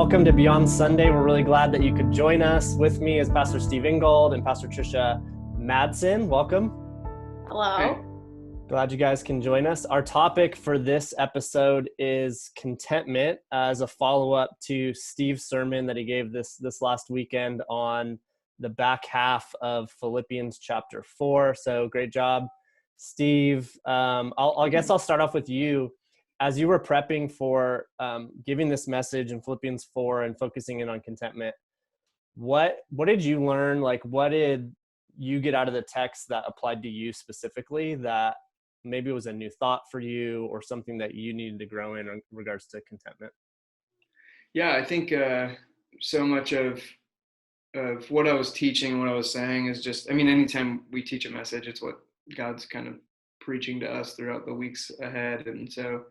welcome to Beyond Sunday. We're really glad that you could join us. With me is Pastor Steve Ingold and Pastor Trisha Madsen. Welcome. Hello. Hey. Glad you guys can join us. Our topic for this episode is contentment, as a follow-up to Steve's sermon that he gave this last weekend on the back half of Philippians chapter 4. So great job, Steve. I guess I'll start off with you. As you were prepping for giving this message in Philippians 4 and focusing in on contentment, what did you learn? Like, what did you get out of the text that applied to you specifically, that maybe it was a new thought for you or something that you needed to grow in regards to contentment? Yeah, I think so much of what I was teaching, what I was saying is just, anytime we teach a message, it's what God's kind of preaching to us throughout the weeks ahead. And so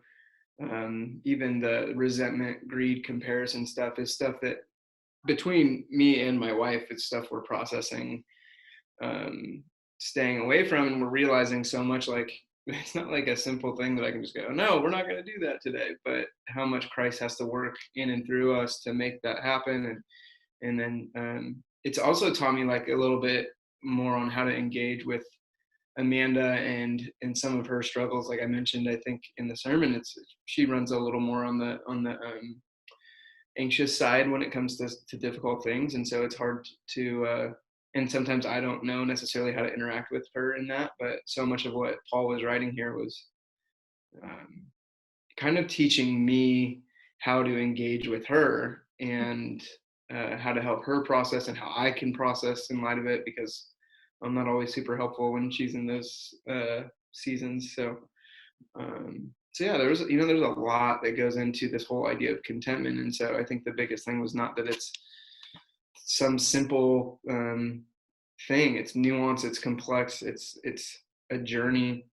even the resentment, greed, comparison stuff is stuff that between me and my wife, it's stuff we're processing, staying away from, and we're realizing so much, like, it's not like a simple thing that I can just go, no, we're not going to do that today, but how much Christ has to work in and through us to make that happen. And then it's also taught me like a little bit more on how to engage with Amanda and some of her struggles. Like I mentioned, I think in the sermon, she runs a little more on the anxious side when it comes to difficult things, and so it's hard to and sometimes I don't know necessarily how to interact with her in that. But so much of what Paul was writing here was kind of teaching me how to engage with her and how to help her process and how I can process in light of it, because I'm not always super helpful when she's in those seasons. So yeah, there's a lot that goes into this whole idea of contentment. And so I think the biggest thing was not that it's some simple thing. It's nuanced, it's complex, it's a journey.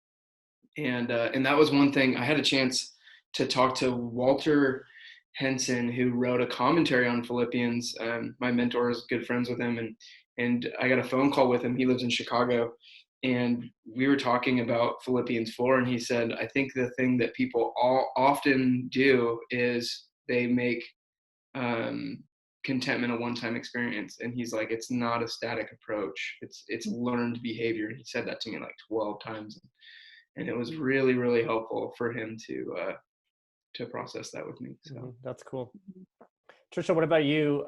And that was one thing. I had a chance to talk to Walter Henson, who wrote a commentary on Philippians. My mentor is good friends with him, and I got a phone call with him. He lives in Chicago, and we were talking about Philippians 4, and he said, I think the thing that people often do is they make contentment a one-time experience. And he's like, it's not a static approach. It's learned behavior. And he said that to me like 12 times. And it was really, really helpful for him to process that with me. So That's cool. Trisha, what about you?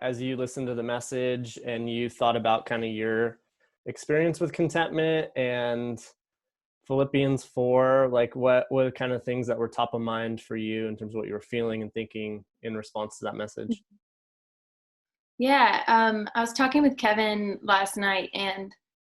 As you listened to the message and you thought about kind of your experience with contentment and Philippians 4, like what kind of things that were top of mind for you in terms of what you were feeling and thinking in response to that message? Yeah, I was talking with Kevin last night, and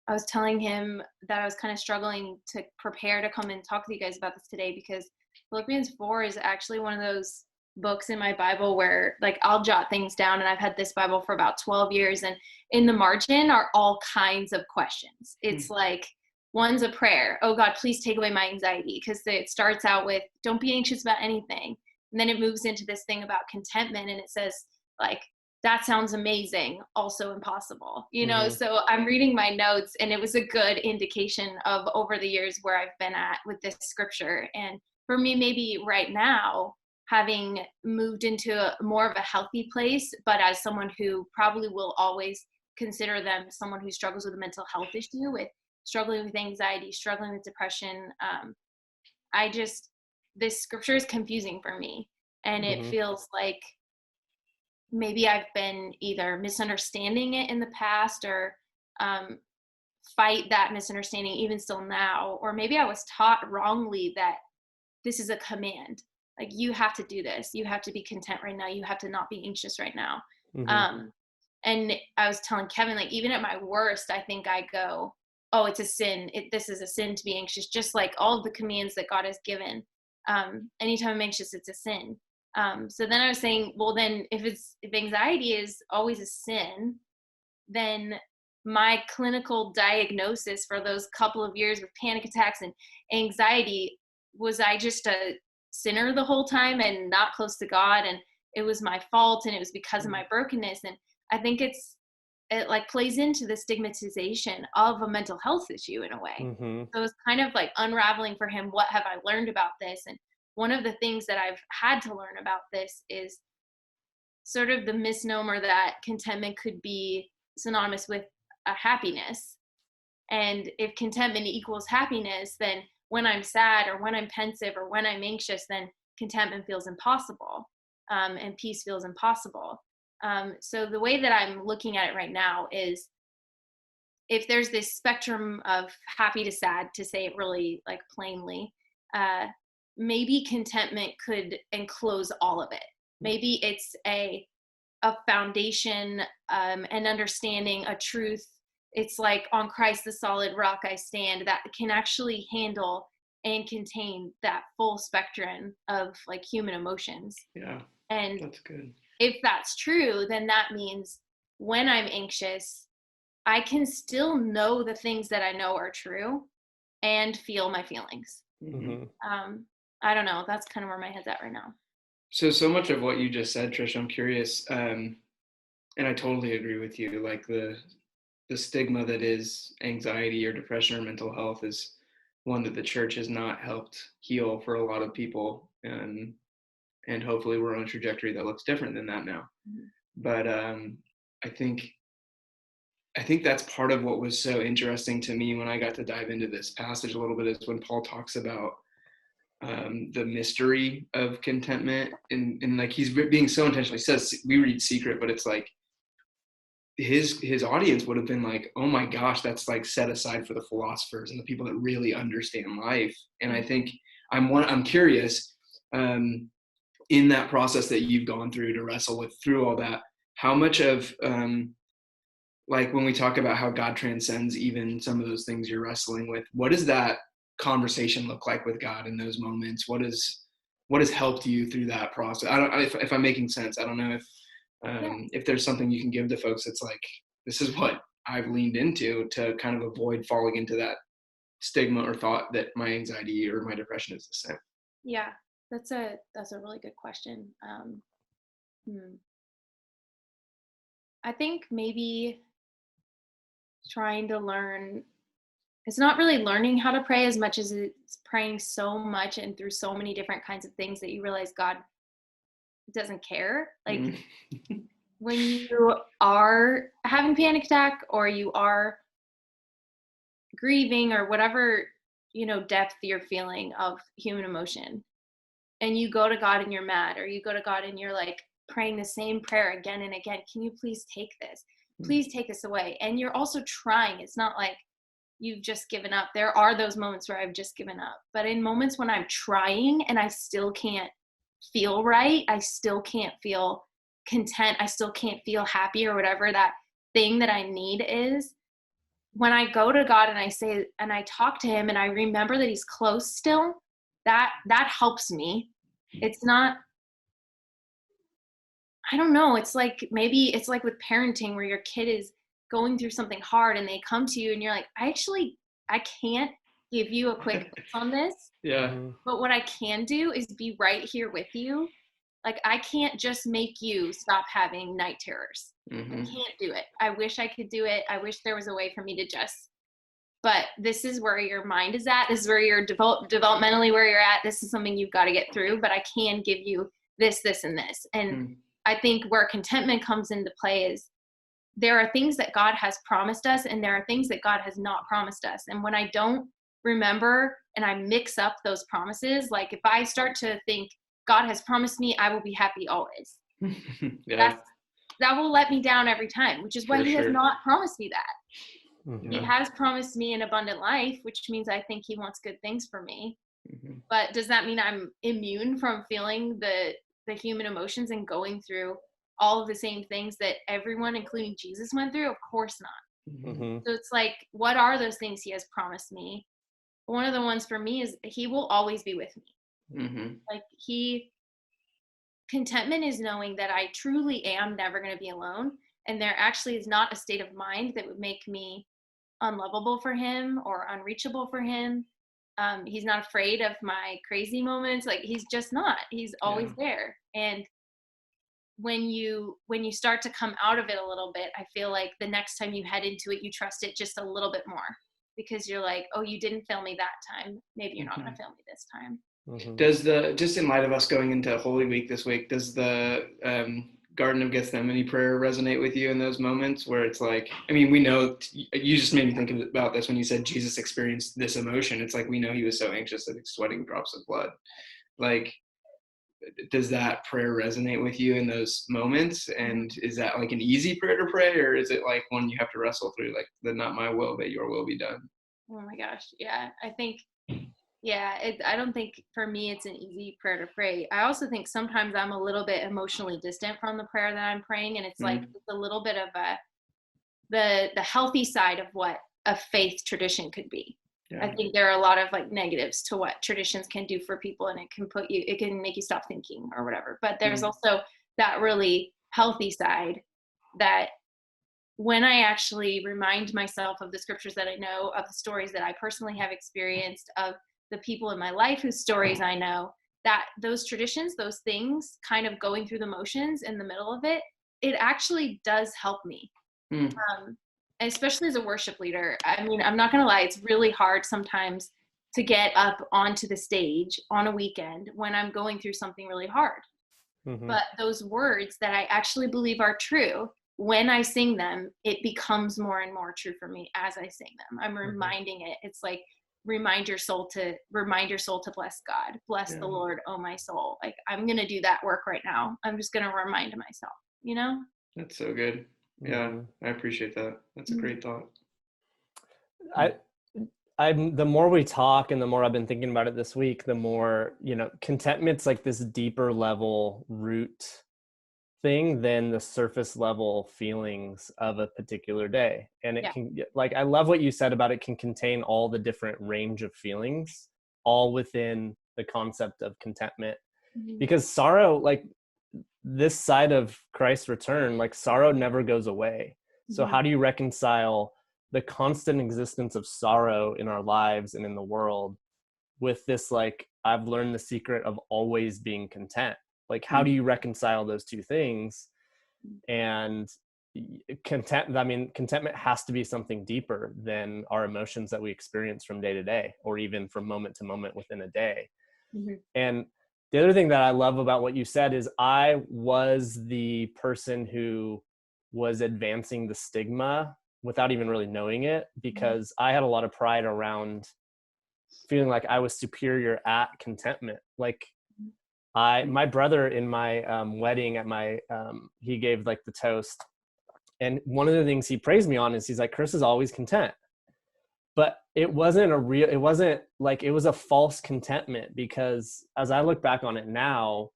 I was telling him that I was kind of struggling to prepare to come and talk with you guys about this today, because Philippians 4 is actually one of those books in my Bible where, like, I'll jot things down, and I've had this Bible for about 12 years, and in the margin are all kinds of questions. It's like, one's a prayer. Oh God, please take away my anxiety. Because it starts out with, don't be anxious about anything. And then it moves into this thing about contentment, and it says, like, that sounds amazing, also impossible, So I'm reading my notes, and it was a good indication of over the years where I've been at with this scripture. And for me, maybe right now, having moved into more of a healthy place, but as someone who probably will always consider them someone who struggles with a mental health issue, with struggling with anxiety, struggling with depression, this scripture is confusing for me. And it feels like maybe I've been either misunderstanding it in the past, or fight that misunderstanding even still now. Or maybe I was taught wrongly that this is a command. Like, you have to do this. You have to be content right now. You have to not be anxious right now. And I was telling Kevin, like, even at my worst, I think I go, oh, it's a sin. This is a sin to be anxious, just like all of the commands that God has given. Anytime I'm anxious, it's a sin. So then I was saying, well, then if anxiety is always a sin, then my clinical diagnosis for those couple of years with panic attacks and anxiety, was I just a sinner the whole time and not close to God, and it was my fault, and it was because of my brokenness? And I think it like plays into the stigmatization of a mental health issue in a way. So it's kind of like unraveling for him, what have I learned about this? And one of the things that I've had to learn about this is sort of the misnomer that contentment could be synonymous with a happiness. And if contentment equals happiness, then when I'm sad or when I'm pensive or when I'm anxious, then contentment feels impossible, and peace feels impossible. So the way that I'm looking at it right now is, if there's this spectrum of happy to sad, to say it really like plainly, maybe contentment could enclose all of it. Maybe it's a foundation, an understanding, a truth. It's like, on Christ the solid rock I stand, that can actually handle and contain that full spectrum of like human emotions. Yeah, and that's good. If that's true, then that means when I'm anxious, I can still know the things that I know are true and feel my feelings. Mm-hmm. I don't know. That's kind of where my head's at right now. So much of what you just said, Trisha, I'm curious, and I totally agree with you. Like the stigma that is anxiety or depression or mental health is one that the church has not helped heal for a lot of people. And hopefully we're on a trajectory that looks different than that now. Mm-hmm. But I think that's part of what was so interesting to me when I got to dive into this passage a little bit, is when Paul talks about the mystery of contentment, and like he's being so intentional. He says we read secret, but it's like his audience would have been like, oh my gosh, that's like set aside for the philosophers and the people that really understand life. And I think I'm curious, in that process that you've gone through to wrestle with through all that, how much of like when we talk about how God transcends even some of those things you're wrestling with, what does that conversation look like with God in those moments? What has helped you through that process? I don't if I'm making sense. I don't know if there's something you can give to folks that's like, this is what I've leaned into to kind of avoid falling into that stigma or thought that my anxiety or my depression is the same. Yeah, that's a really good question. I think maybe trying to learn, it's not really learning how to pray as much as it's praying so much and through so many different kinds of things that you realize God doesn't care. Like when you are having a panic attack, or you are grieving, or whatever, depth you're feeling of human emotion, and you go to God and you're mad, or you go to God and you're like praying the same prayer again and again, can you please take this? Please take this away. And you're also trying. It's not like you've just given up. There are those moments where I've just given up. But in moments when I'm trying and I still can't feel right, I still can't feel content, I still can't feel happy, or whatever that thing that I need is, when I go to God and I say, and I talk to him and I remember that he's close still, that helps me. It's not, I don't know. It's like, maybe it's like with parenting, where your kid is going through something hard and they come to you and you're like, I can't give you a quick fix on this. Yeah. But what I can do is be right here with you. Like, I can't just make you stop having night terrors. Mm-hmm. I can't do it. I wish I could do it. I wish there was a way for me to just, but this is where your mind is at. This is where you're developmentally where you're at. This is something you've got to get through, but I can give you this, and this. And I think where contentment comes into play is, there are things that God has promised us and there are things that God has not promised us. And when I don't remember and I mix up those promises, like if I start to think God has promised me I will be happy always, that will let me down every time, which is why he has not promised me that. Mm-hmm. He has promised me an abundant life, which means I think he wants good things for me. Mm-hmm. But does that mean I'm immune from feeling the human emotions and going through all of the same things that everyone, including Jesus, went through? Of course not. Mm-hmm. So it's like, what are those things he has promised me? One of the ones for me is he will always be with me. Mm-hmm. Like contentment is knowing that I truly am never going to be alone. And there actually is not a state of mind that would make me unlovable for him or unreachable for him. He's not afraid of my crazy moments. Like, he's just not. He's always there. And when you start to come out of it a little bit, I feel like the next time you head into it, you trust it just a little bit more, because you're like, oh, you didn't fail me that time. Maybe you're not going to fail me this time. Mm-hmm. Does just in light of us going into Holy Week this week, does the Garden of Gethsemane prayer resonate with you in those moments where it's like, I mean, we know, you just made me think about this when you said Jesus experienced this emotion. It's like, we know he was so anxious that he's sweating drops of blood. Like, does that prayer resonate with you in those moments? And is that like an easy prayer to pray, or is it like one you have to wrestle through, like the not my will, but your will be done? Oh my gosh. Yeah. I think, yeah, I don't think for me it's an easy prayer to pray. I also think sometimes I'm a little bit emotionally distant from the prayer that I'm praying, and it's like it's a little bit of the healthy side of what a faith tradition could be. Yeah. I think there are a lot of like negatives to what traditions can do for people, and it can make you stop thinking or whatever. But there's also that really healthy side that when I actually remind myself of the scriptures that I know, of the stories that I personally have experienced, of the people in my life whose stories I know, that those traditions, those things kind of going through the motions in the middle of it, it actually does help me. Especially as a worship leader. I mean, I'm not going to lie, it's really hard sometimes to get up onto the stage on a weekend when I'm going through something really hard. But those words that I actually believe are true, when I sing them, it becomes more and more true for me as I sing them. I'm reminding it. It's like, remind your soul to bless God. Bless the Lord, oh my soul. Like, I'm going to do that work right now. I'm just going to remind myself, you know? That's so good. Yeah, I appreciate that. That's a great thought. I'm the more we talk and the more I've been thinking about it this week, the more, contentment's like this deeper level root thing than the surface level feelings of a particular day. And it can, like, I love what you said about it can contain all the different range of feelings, all within the concept of contentment. Because sorrow, like this side of Christ's return, like sorrow never goes away. So how do you reconcile the constant existence of sorrow in our lives and in the world with this, like, I've learned the secret of always being content? Like, how do you reconcile those two things? And contentment has to be something deeper than our emotions that we experience from day to day, or even from moment to moment within a day. And the other thing that I love about what you said is I was the person who was advancing the stigma without even really knowing it, because I had a lot of pride around feeling like I was superior at contentment. Like my brother in my wedding at my, he gave like the toast. And one of the things he praised me on is he's like, Chris is always content. But it wasn't it was a false contentment, because as I look back on it now,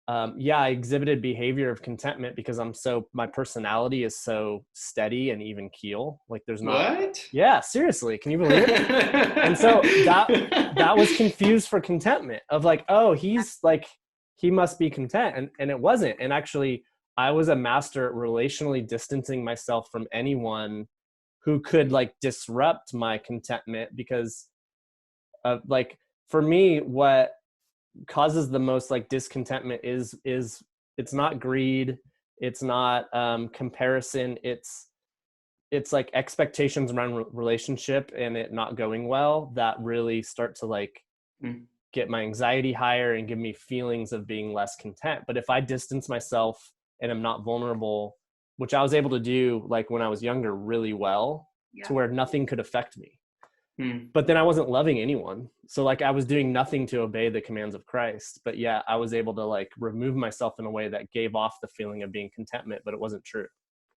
I exhibited behavior of contentment because my personality is so steady and even keel. Like there's not, what? Yeah, seriously. Can you believe it? And so that was confused for contentment of like, oh, he's like, he must be content. And it wasn't. And actually I was a master at relationally distancing myself from anyone who could like disrupt my contentment, because like for me, what causes the most like discontentment is it's not greed, it's not comparison, it's like expectations around relationship and it not going well that really start to like get my anxiety higher and give me feelings of being less content. But if I distance myself and I'm not vulnerable, which I was able to do like when I was younger really well, to where nothing could affect me. But then I wasn't loving anyone. So like I was doing nothing to obey the commands of Christ. But yeah, I was able to like remove myself in a way that gave off the feeling of being contentment, but it wasn't true.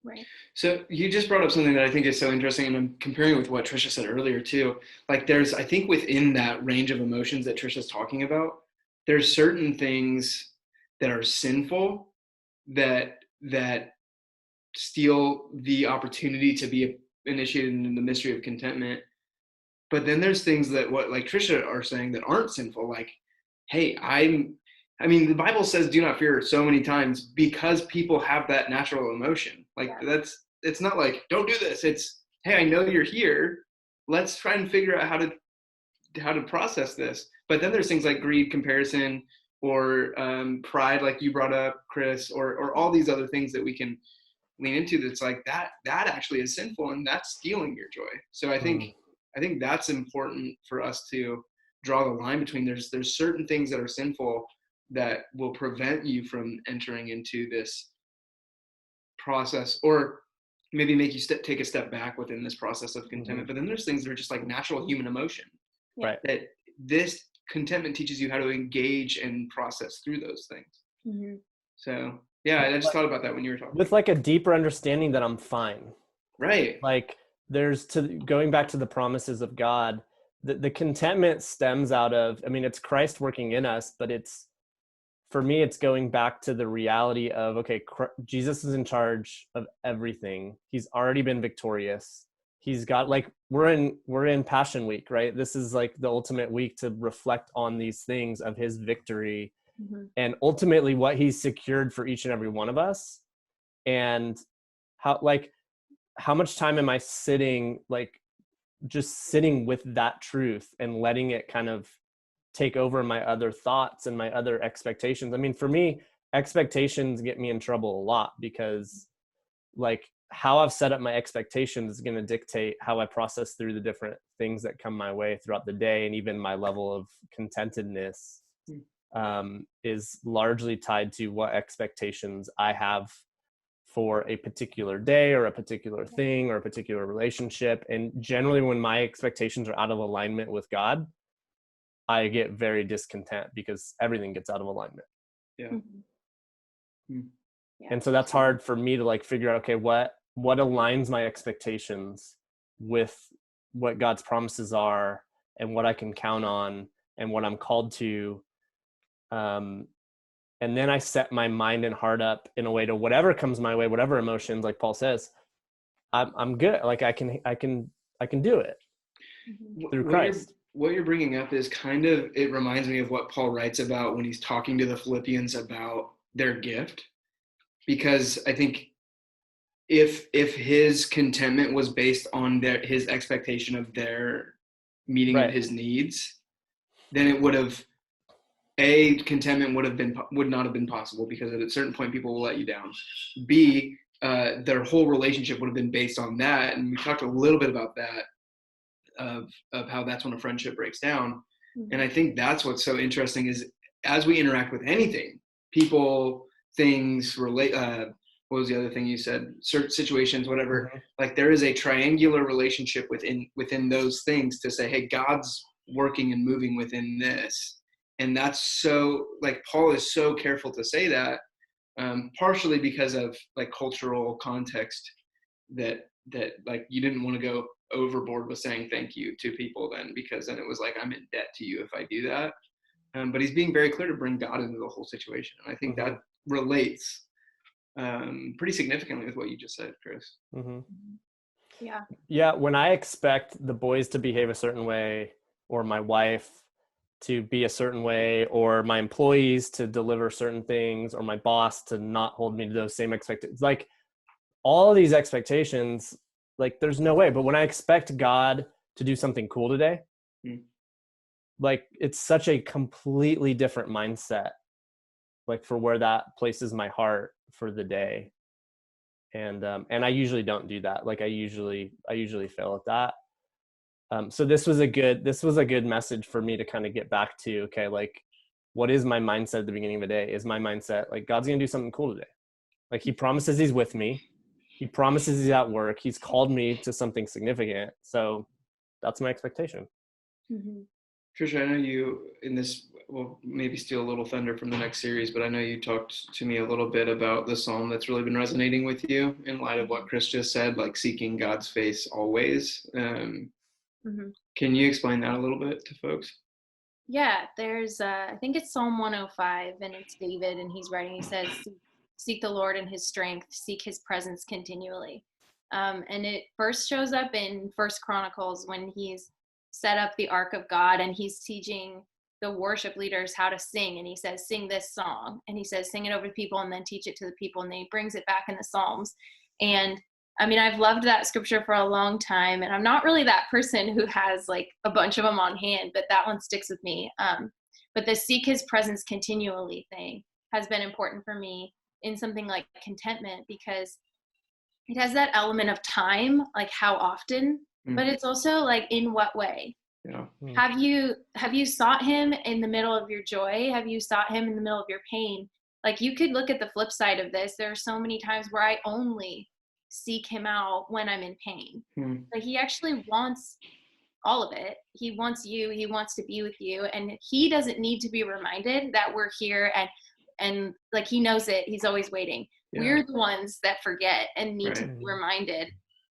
Right. So you just brought up something that I think is so interesting, and I'm comparing it with what Trisha said earlier too. Like there's, I think within that range of emotions that Trisha's talking about, there's certain things that are sinful that steal the opportunity to be initiated in the mystery of contentment. But then there's things that what like Trisha are saying that aren't sinful. Like, hey, I mean, the Bible says do not fear so many times because people have that natural emotion. Like it's not like, don't do this. It's, hey, I know you're here. Let's try and figure out how to process this. But then there's things like greed, comparison, or pride, like you brought up, Chris, or all these other things that we can lean into. That's like that actually is sinful, and that's stealing your joy. So I think that's important for us to draw the line between. There's certain things that are sinful, that will prevent you from entering into this process, or maybe make you take a step back within this process of contentment. But then there's things that are just like natural human emotion, right? That this contentment teaches you how to engage and process through those things. So yeah, I just thought about that when you were talking. With like a deeper understanding that I'm fine. Right. Like going back to the promises of God, the contentment stems out of, I mean, it's Christ working in us, but for me, it's going back to the reality of, okay, Jesus is in charge of everything. He's already been victorious. He's got, like, we're in Passion Week, right? This is like the ultimate week to reflect on these things of his victory and ultimately what he's secured for each and every one of us. And how much time am I sitting, like, just sitting with that truth and letting it kind of take over my other thoughts and my other expectations. I mean, for me, expectations get me in trouble a lot, because like how I've set up my expectations is going to dictate how I process through the different things that come my way throughout the day. And even my level of contentedness is largely tied to what expectations I have for a particular day or a particular thing or a particular relationship. And generally when my expectations are out of alignment with God, I get very discontent because everything gets out of alignment. Yeah. And so that's hard for me to like figure out, okay, what aligns my expectations with what God's promises are and what I can count on and what I'm called to. And then I set my mind and heart up in a way to whatever comes my way, whatever emotions, like Paul says, I'm good. Like I can do it through Christ. What you're bringing up is kind of, it reminds me of what Paul writes about when he's talking to the Philippians about their gift. Because I think if his contentment was based on his expectation of their meeting of his needs, then it would have, contentment would not have been possible, because at a certain point people will let you down. B, their whole relationship would have been based on that, and we talked a little bit about that, of how that's when a friendship breaks down. And I think that's what's so interesting is, as we interact with anything, people, things, what was the other thing you said? Certain situations, whatever. Like there is a triangular relationship within those things to say, hey, God's working and moving within this. And that's so, like, Paul is so careful to say that, partially because of like cultural context, that like you didn't want to go overboard with saying thank you to people then, because then it was like, I'm in debt to you if I do that. But he's being very clear to bring God into the whole situation. And I think that relates pretty significantly with what you just said, Chris. Yeah. When I expect the boys to behave a certain way, or my wife to be a certain way, or my employees to deliver certain things, or my boss to not hold me to those same expectations, like all of these expectations, like there's no way. But when I expect God to do something cool today, like it's such a completely different mindset, like for where that places my heart for the day. And I usually don't do that. Like I usually fail at that. So this was a good message for me to kind of get back to, okay, like what is my mindset at the beginning of the day? Is my mindset like God's going to do something cool today? Like he promises he's with me. He promises he's at work. He's called me to something significant. So that's my expectation. Trisha, I know you in this, well, maybe steal a little thunder from the next series, but I know you talked to me a little bit about the psalm that's really been resonating with you in light of what Chris just said, like seeking God's face always. Can you explain that a little bit to folks? Yeah, there's, I think it's Psalm 105, and it's David, and he's writing, he says, seek the Lord in his strength, seek his presence continually. And it first shows up in First Chronicles when he's set up the Ark of God, and he's teaching the worship leaders how to sing. And he says, sing this song. And he says, sing it over to people and then teach it to the people. And then he brings it back in the Psalms. And I mean, I've loved that scripture for a long time, and I'm not really that person who has like a bunch of them on hand, but that one sticks with me. But the seek his presence continually thing has been important for me in something like contentment, because it has that element of time, like how often, but it's also like in what way. Yeah. Have you sought him in the middle of your joy? Have you sought him in the middle of your pain? Like, you could look at the flip side of this. There are so many times where I only seek him out when I'm in pain. Like, he actually wants all of it. He wants you. He wants to be with you. And he doesn't need to be reminded that we're here, and like, he knows it. He's always waiting. Yeah. We're the ones that forget and need to be reminded,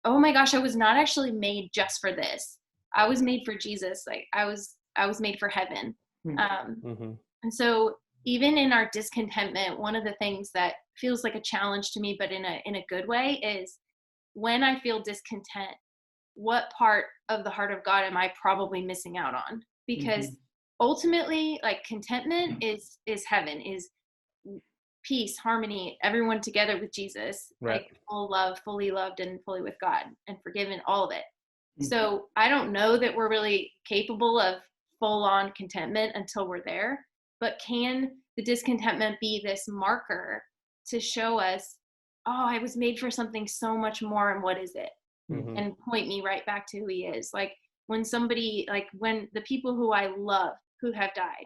oh my gosh, I was not actually made just for this. I was made for Jesus. Like, I was made for heaven. And so even in our discontentment, one of the things that feels like a challenge to me, but in a good way, is when I feel discontent, what part of the heart of God am I probably missing out on? Because ultimately, like, contentment is heaven, is peace, harmony, everyone together with Jesus, like full love, fully loved and fully with God and forgiven, all of it. So I don't know that we're really capable of full on contentment until we're there, but can the discontentment be this marker to show us, oh, I was made for something so much more, and what is it? And point me right back to who he is. Like, when the people who I love who have died,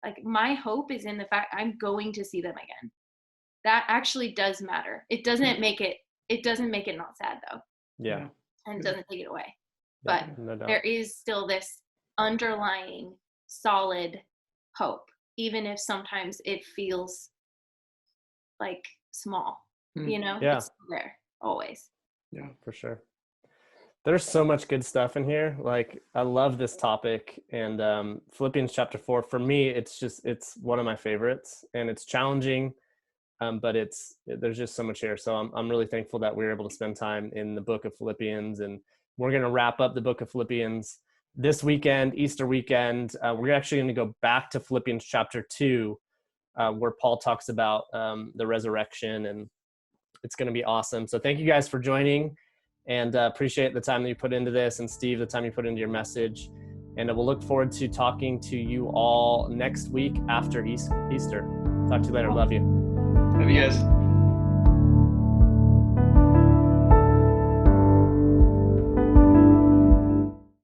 like, my hope is in the fact I'm going to see them again. That actually does matter. It doesn't make it not sad though. Yeah. And it doesn't take it away. Yeah, But no doubt. there is still this underlying solid hope, even if sometimes it feels like small, Yeah. It's still there always. Yeah, for sure. There's so much good stuff in here. Like, I love this topic, and Philippians chapter 4, for me, it's one of my favorites, and it's challenging, but there's just so much here. So I'm really thankful that we were able to spend time in the book of Philippians, and we're going to wrap up the book of Philippians this weekend, Easter weekend. We're actually going to go back to Philippians chapter 2, where Paul talks about the resurrection, and it's going to be awesome. So thank you guys for joining, and appreciate the time that you put into this, and Steve, the time you put into your message. And we'll look forward to talking to you all next week after Easter. Talk to you later. Love you. Love you guys.